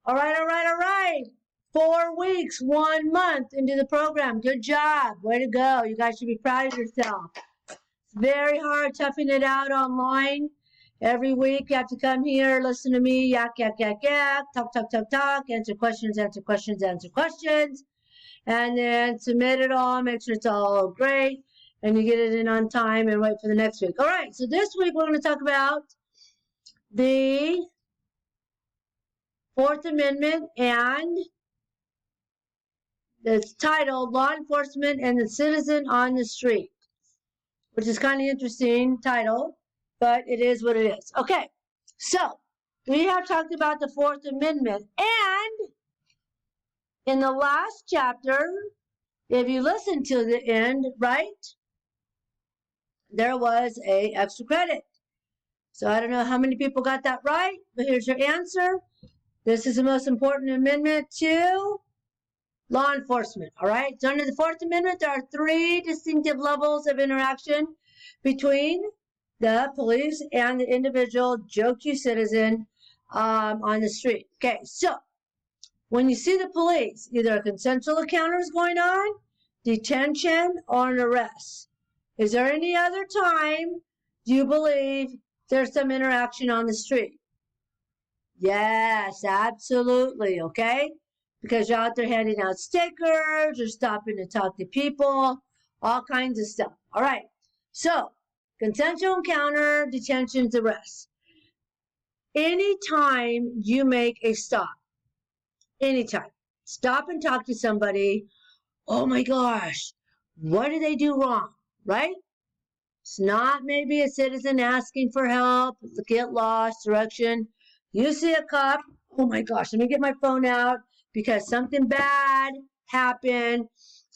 All right, all right, all right. 4 weeks, 1 month into the program. Good job. Way to go. You guys should be proud of yourself. It's very hard toughing it out online. Every week you have to come here, listen to me, yak, yak, yak, yak, talk, talk, talk, talk, answer questions, answer questions, answer questions, and then submit it all, make sure it's all great, and you get it in on time and wait for the next week. All right, so this week we're going to talk about the Fourth Amendment, and it's titled Law Enforcement and the Citizen on the Street, which is kind of interesting title, but it is what it is. Okay, so we have talked about the Fourth Amendment, and in the last chapter, if you listen to the end, right, there was a extra credit. So I don't know how many people got that right, but here's your answer. This is the most important amendment to law enforcement, all right? So under the Fourth Amendment, there are 3 distinctive levels of interaction between the police and the individual Joe Q citizen on the street. Okay, so when you see the police, either a consensual encounter is going on, detention, or an arrest. Is there any other time do you believe there's some interaction on the street? Yes, absolutely, okay? Because you're out there handing out stickers, you're stopping to talk to people, all kinds of stuff. All right, so consensual encounter, detentions, arrests. Anytime you make a stop, anytime, stop and talk to somebody, oh my gosh, what did they do wrong, right? It's not maybe a citizen asking for help, get lost, direction. You see a cop, oh my gosh, let me get my phone out because something bad happened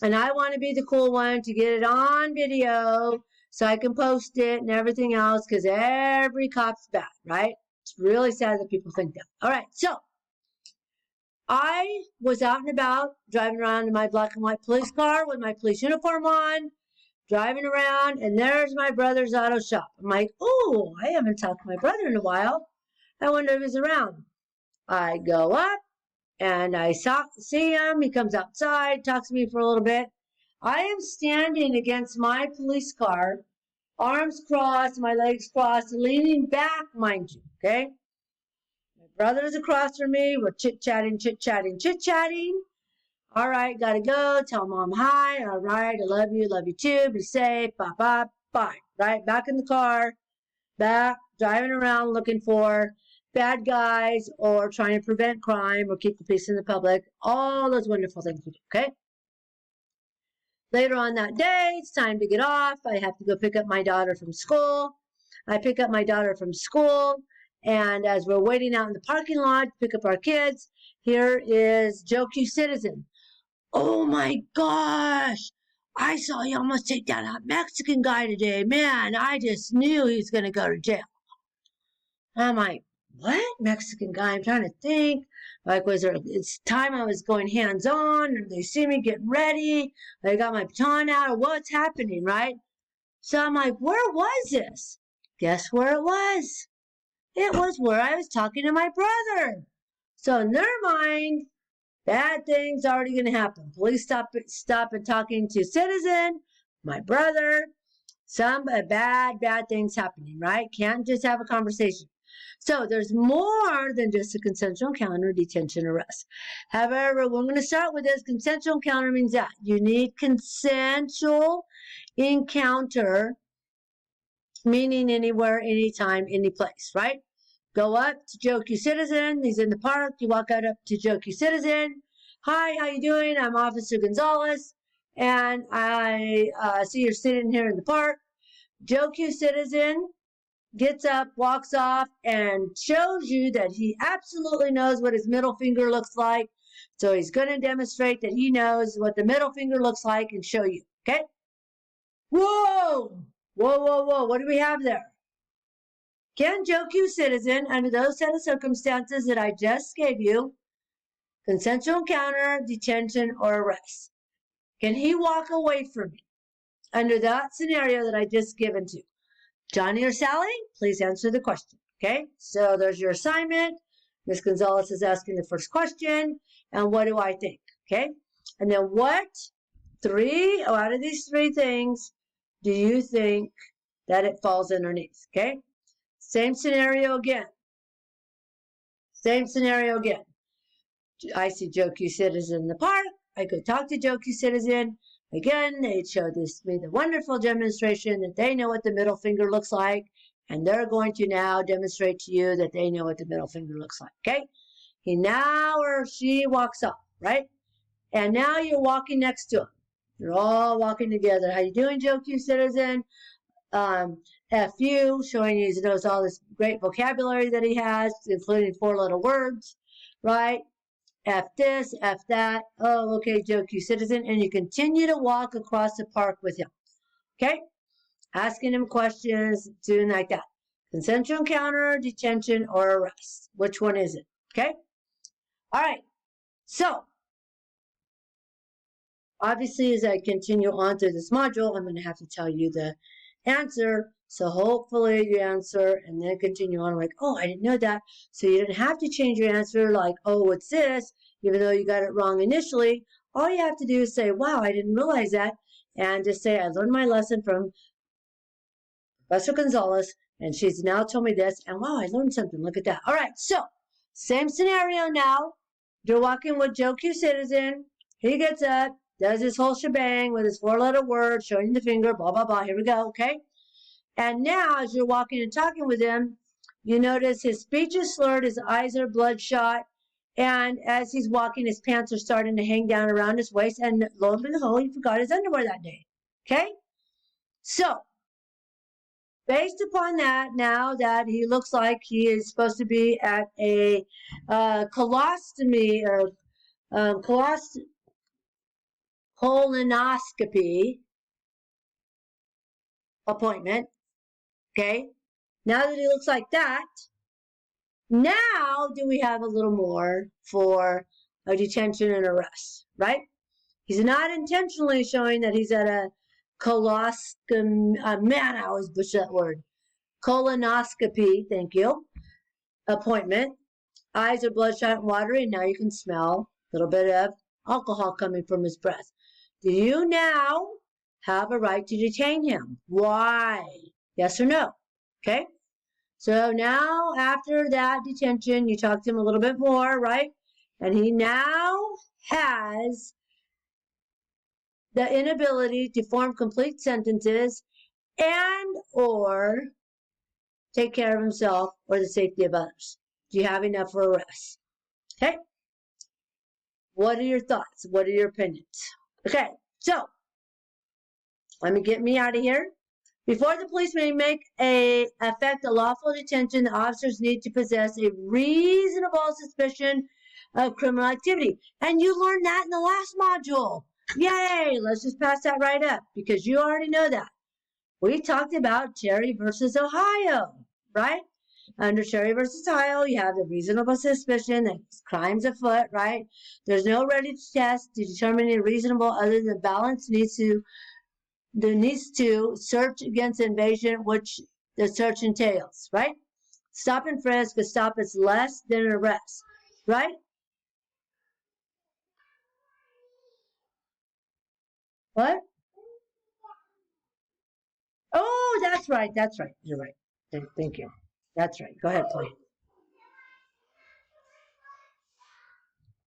and I want to be the cool one to get it on video so I can post it and everything else because every cop's bad, right? It's really sad that people think that. All right, so I was out and about driving around in my black and white police car with my police uniform on, driving around, and there's my brother's auto shop. I'm like, oh, I haven't talked to my brother in a while. I wonder if he's around. I go up, and I see him. He comes outside, talks to me for a little bit. I am standing against my police car, arms crossed, my legs crossed, leaning back, mind you, okay? My brother's across from me. We're chit-chatting, chit-chatting, chit-chatting. All right, gotta go. Tell mom hi. All right, I love you too. Be safe. Bye. Right, back in the car, back driving around looking for bad guys or trying to prevent crime or keep the peace in the public. All those wonderful things we do. Okay. Later on that day, it's time to get off. I have to go pick up my daughter from school. I pick up my daughter from school, and as we're waiting out in the parking lot to pick up our kids, here is Joe Q citizen. Oh my gosh, I saw you almost take down that Mexican guy today. Man, I just knew he was going to go to jail. I'm like, what? Mexican guy? I'm trying to think. Like, it's time I was going hands-on, and they see me getting ready. I got my baton out, or what's happening, right? So I'm like, where was this? Guess where it was? It was where I was talking to my brother. So in their mind, bad things already going to happen. Police stop and talking to citizen, my brother, some bad things happening, right? Can't just have a conversation. So there's more than just a consensual encounter, detention, arrest. However, we're going to start with this. Consensual encounter means that you need consensual encounter, meaning anywhere, anytime, any place, right? Go up to Joe Q citizen. He's in the park. You walk out up to Joe Q citizen. Hi, how you doing? I'm Officer Gonzalez, and I see you're sitting here in the park. Joe Q citizen gets up, walks off, and shows you that he absolutely knows what his middle finger looks like. So he's going to demonstrate that he knows what the middle finger looks like and show you, okay? Whoa! What do we have there? Can Joe Q citizen, under those set of circumstances that I just gave you, consensual encounter, detention, or arrest, can he walk away from me under that scenario that I just given to you? Johnny or Sally, please answer the question. Okay, so there's your assignment. Ms. Gonzalez is asking the first question, and what do I think? Okay? And then what out of these three things do you think that it falls underneath? Okay? Same scenario again. Same scenario again. I see Joe Q Citizen in the park. I could talk to Joe Q Citizen. Again, they showed me the wonderful demonstration that they know what the middle finger looks like, and they're going to now demonstrate to you that they know what the middle finger looks like. Okay? He now or she walks up, right? And now you're walking next to him. You're all walking together. How you doing, Joe Q Citizen? FU, showing you he knows all this great vocabulary that he has, including 4-letter words, right? F this, F that. Oh, okay, Joe Q Citizen. And you continue to walk across the park with him. Okay? Asking him questions, doing like that. Consensual encounter, detention, or arrest. Which one is it? Okay? All right. So, obviously, as I continue on through this module, I'm going to have to tell you the answer. So hopefully you answer and then continue on like, oh, I didn't know that. So you didn't have to change your answer like, oh, it's this, even though you got it wrong initially. All you have to do is say, wow, I didn't realize that. And just say, I learned my lesson from Professor Gonzalez, and she's now told me this. And wow, I learned something. Look at that. All right, so same scenario now. You're walking with Joe Q Citizen. He gets up, does his whole shebang with his 4-letter word, showing the finger, blah, blah, blah. Here we go, okay? And now, as you're walking and talking with him, you notice his speech is slurred, his eyes are bloodshot, and as he's walking, his pants are starting to hang down around his waist, and lo and behold, he forgot his underwear that day, okay? So, based upon that, now that he looks like he is supposed to be at a colostomy or colonoscopy appointment, okay? Now that he looks like that, now do we have a little more for a detention and arrest, right? He's not intentionally showing that he's at a colonoscopy, man, I always butcher that word, colonoscopy, thank you, appointment. Eyes are bloodshot and watery, and now you can smell a little bit of alcohol coming from his breath. Do you now have a right to detain him? Why? Yes or no? Okay? So now, after that detention, you talk to him a little bit more, right? And he now has the inability to form complete sentences and or take care of himself or the safety of others. Do you have enough for arrest? Okay? What are your thoughts? What are your opinions? Okay, so let me get me out of here. Before the police may effect a lawful detention, the officers need to possess a reasonable suspicion of criminal activity. And you learned that in the last module. Yay! Let's just pass that right up because you already know that. We talked about Terry versus Ohio, right? Under Terry versus Ohio, you have the reasonable suspicion that crime's afoot, right? There's no ready test to determine a reasonable other than balance needs to search against invasion, which the search entails, right? Stop and frisk, a stop is less than an arrest, right? What? Oh, that's right. That's right. You're right. Thank you. That's right. Go ahead, play.